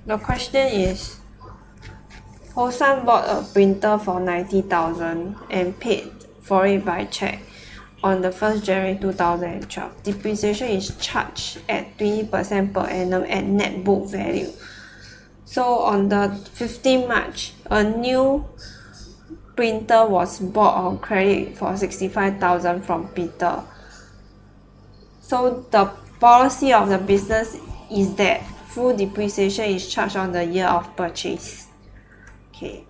The question is, Hosan bought a printer for 90,000 and paid for it by check on the 1st January 2012. Depreciation is charged at 20% per annum at net book value. So on the 15th March, a new printer was bought on credit for 65,000 from Peter. So the policy of the business is that full depreciation is charged on the year of purchase. Okay,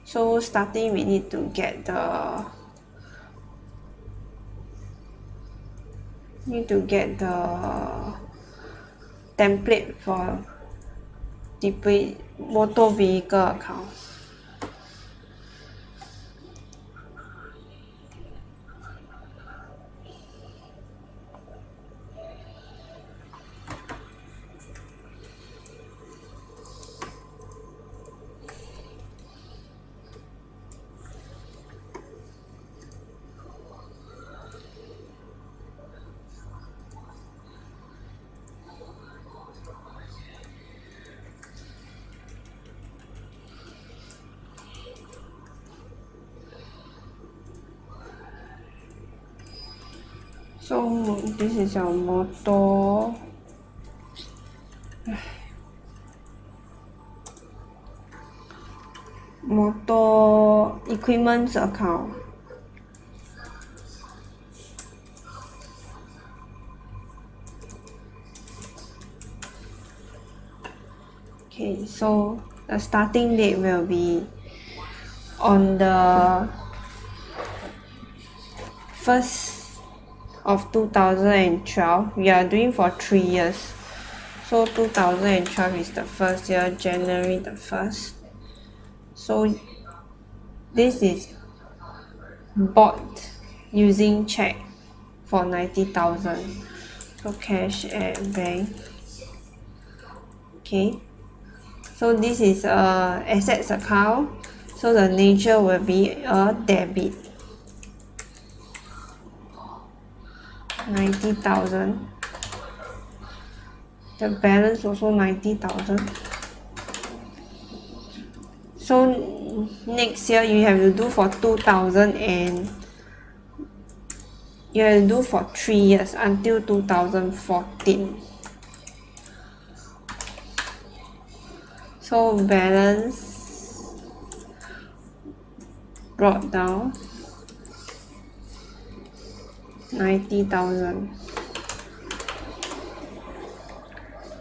so starting we need to get the template for motor vehicle account. So this is our motor equipment account. Okay, so the starting date will be on the 1st of 2012. We are doing for 3 years. So 2012 is the first year, January the 1st. So this is bought using check for 90,000. So cash at bank. Okay. So this is a assets account. So the nature will be a debit. 90,000. The balance also 90,000. So next year you have to do for 2,000 and you have to do for 3 years until 2014. So balance brought down 90,000.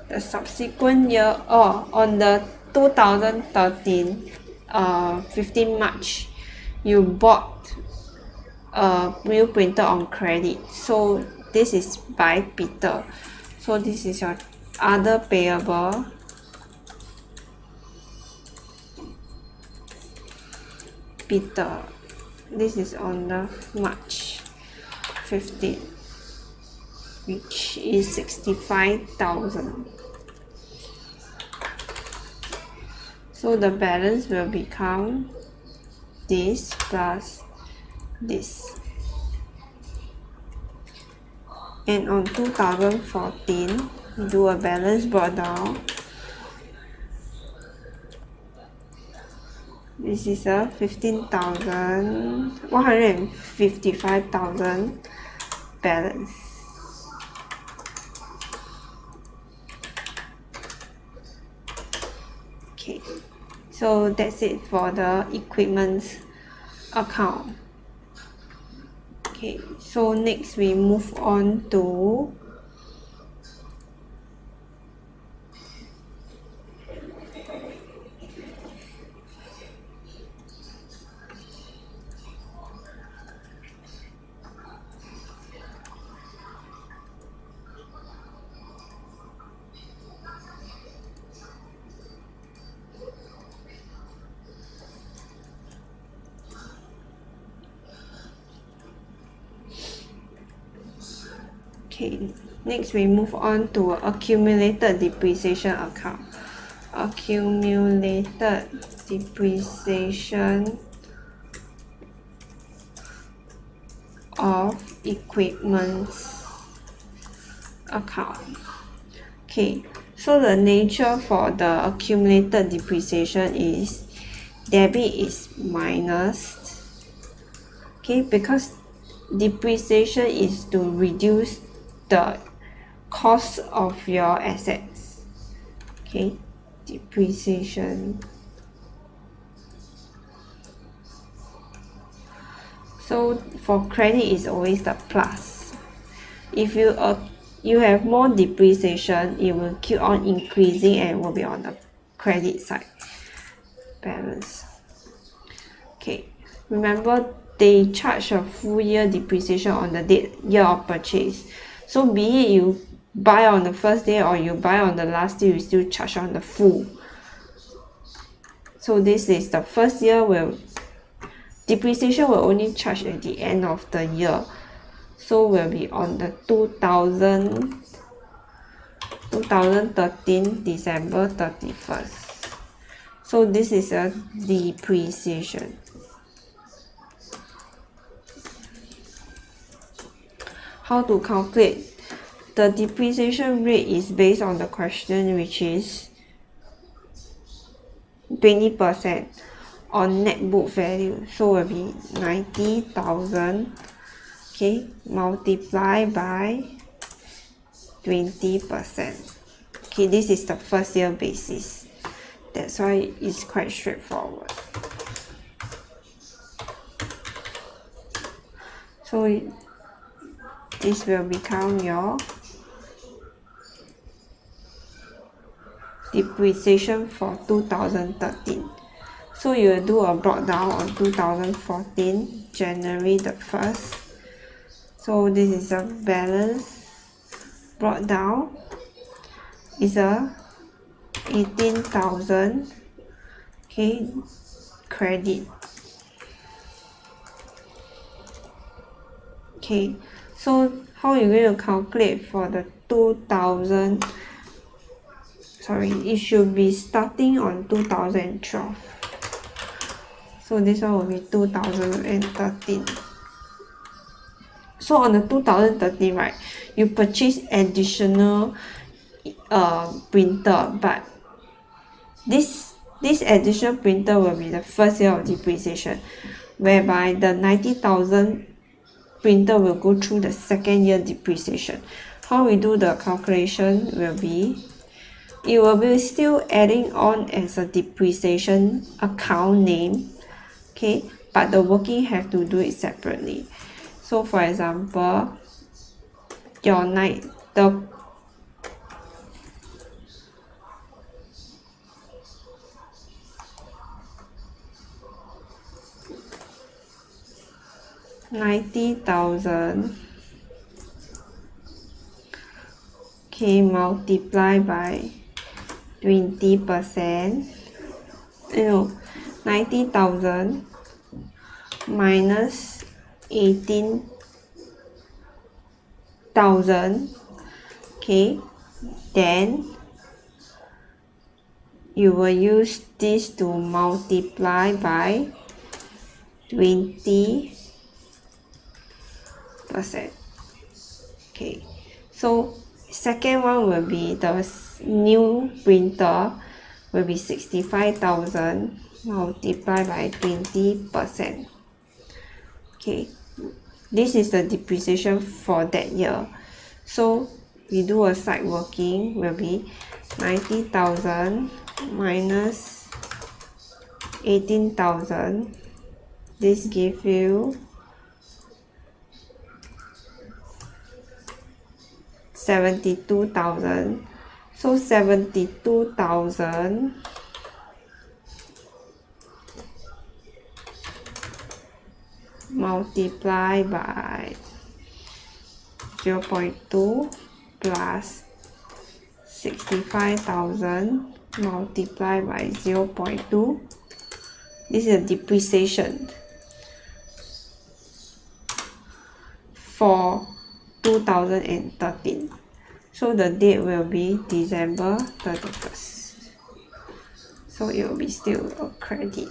The subsequent year, on the 2013, 15 March, you bought a new printer on credit. So this is by Peter. So this is your other payable. Peter. This is on the March 15, which is 65,000. So the balance will become this plus this. And on 2014, do a balance brought down. This is a 155,000 balance. Okay, so that's it for the equipment account. Okay, so next we move on to next we move on to accumulated depreciation account. Accumulated depreciation of equipment account. Okay, So the nature for the accumulated depreciation is debit is minus, okay, because depreciation is to reduce the cost of your assets, okay, depreciation. So for credit is always the plus. If you have more depreciation, it will keep on increasing and will be on the credit side. Balance. Okay, remember they charge a full year depreciation on the year of purchase. So be it you buy on the first day or you buy on the last day, you still charge on the full. So this is the first year will depreciation will only charge at the end of the year. So will be on the 2013 December 31st. So this is a depreciation. How to calculate? The depreciation rate is based on the question, which is 20% on net book value. So will be 90,000, okay, multiply by 20%. Okay, this is the first year basis. That's why it's quite straightforward. So this will become your depreciation for 2013. So you will do a brought down on 2014, January the 1st. So this is a balance brought down is a 18,000, okay, credit. Okay, so how you going to calculate for the 2000? Sorry, it should be starting on 2012. So this one will be 2013. So on the 2013, right, you purchase additional printer, but this additional printer will be the first year of depreciation, whereby the 90,000 printer will go through the second year depreciation. How we do the calculation will be, it will be still adding on as a depreciation account name, okay, but the working have to do it separately. So for example, your the 90,000, okay, multiply by 20%, 90,000 minus 18,000, okay, then you will use this to multiply by 20%. Okay, so second one will be the new printer will be 65,000 multiplied by 20%. Okay, this is the depreciation for that year. So we do a side working will be 90,000 minus 18,000. This give you 72,000. So 72,000 multiply by 0.2 plus 65,000 multiply by 0.2. This is a depreciation for 2013. So the date will be December 31st. So it will be still a credit.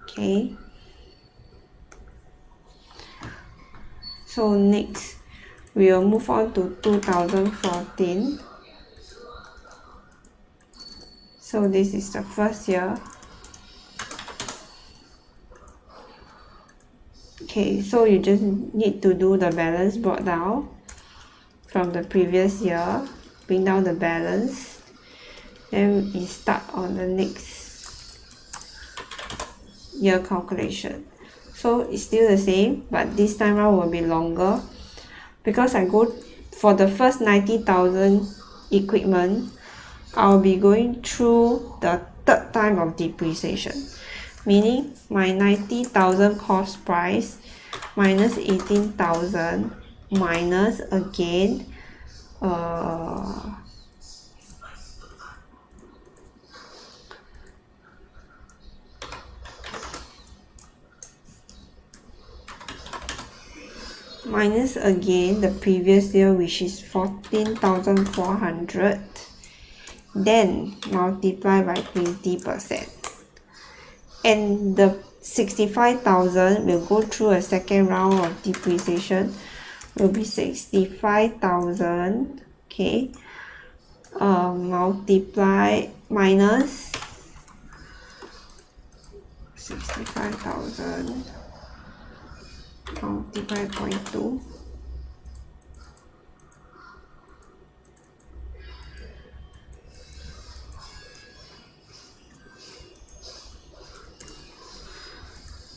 Okay. So next, We will move on to 2014. So this is the first year. Okay, so you just need to do the balance brought down from the previous year, bring down the balance, then we start on the next year calculation. So it's still the same, but this time around will be longer because I go for the first 90,000 equipment. I'll be going through the third time of depreciation, meaning my 90,000 cost price minus 18,000 minus again minus again the previous year, which is 14,400, then multiply by 20%, and the 65,000 will go through a second round of depreciation, will be 65,000, okay, multiply minus 65,000 multiply 0.2,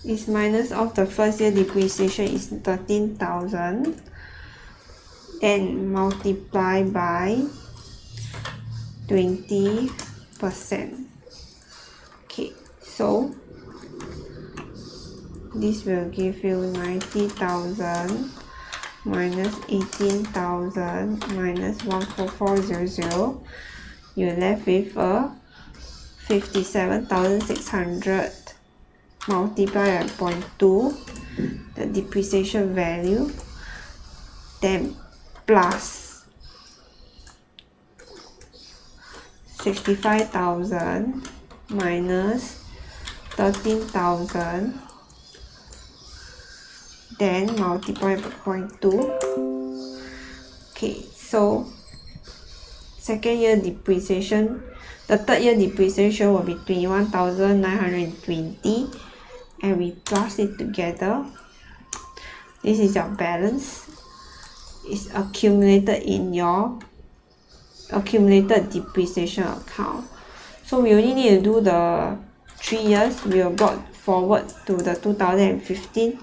is minus of the first year depreciation is 13,000, then multiply by 20%. Okay, so this will give you 90,000 minus 18,000 minus 14400. You're left with 57,600 multiply by 0.2, the depreciation value, then plus 65,000 minus 13,000, then multiply by 0.2. Okay, so second year depreciation, the third year depreciation will be 21,920, and we plus it together. This is your balance. It's accumulated in your accumulated depreciation account. So we only need to do the 3 years. We will brought forward to the 2015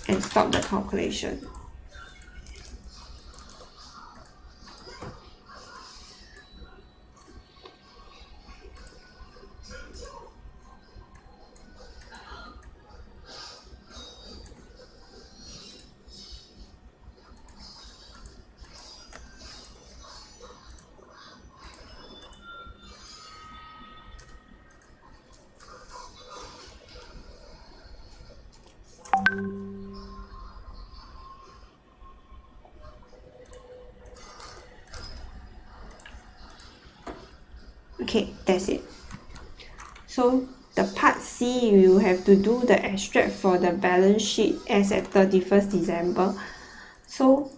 and stop the calculation. Okay, that's it. So the part C, you have to do the extract for the balance sheet as at 31st December. So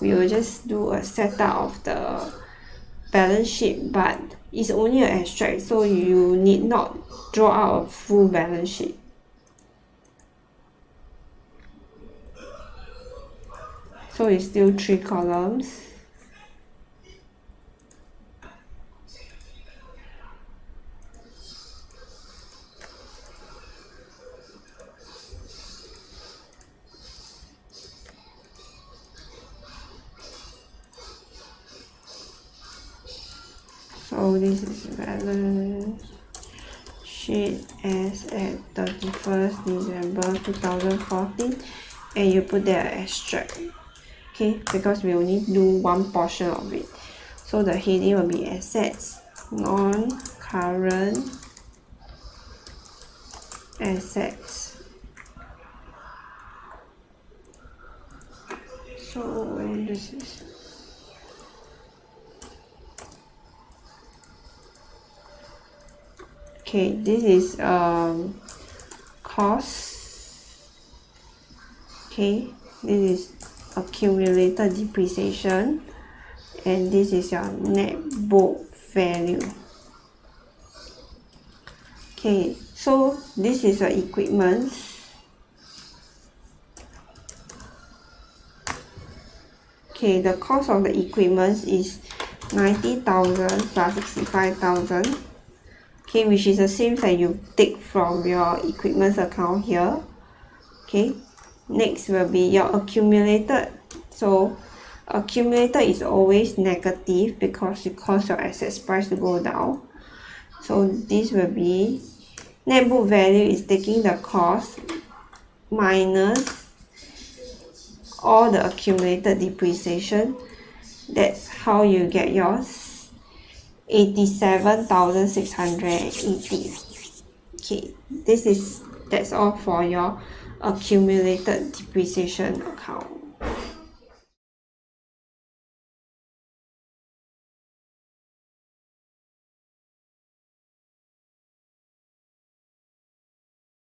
we will just do a setup of the balance sheet, but it's only an extract, so you need not draw out a full balance sheet. So it's still 3 columns. So this is balance sheet as at 31st December 2014, and you put there extract. Okay, because we only do one portion of it. So the heading will be assets, non-current assets. So this is okay, this is cost. Okay, this is accumulated depreciation, and this is your net book value. Okay, so this is your equipment. Okay, the cost of the equipment is 90,000 plus 65,000. Okay, which is the same that you take from your equipment account here. Okay, next will be your accumulated. So accumulated is always negative because it causes your assets price to go down. So this will be net book value is taking the cost minus all the accumulated depreciation. That's how you get yours 87,680. Okay, that's all for your accumulated depreciation account.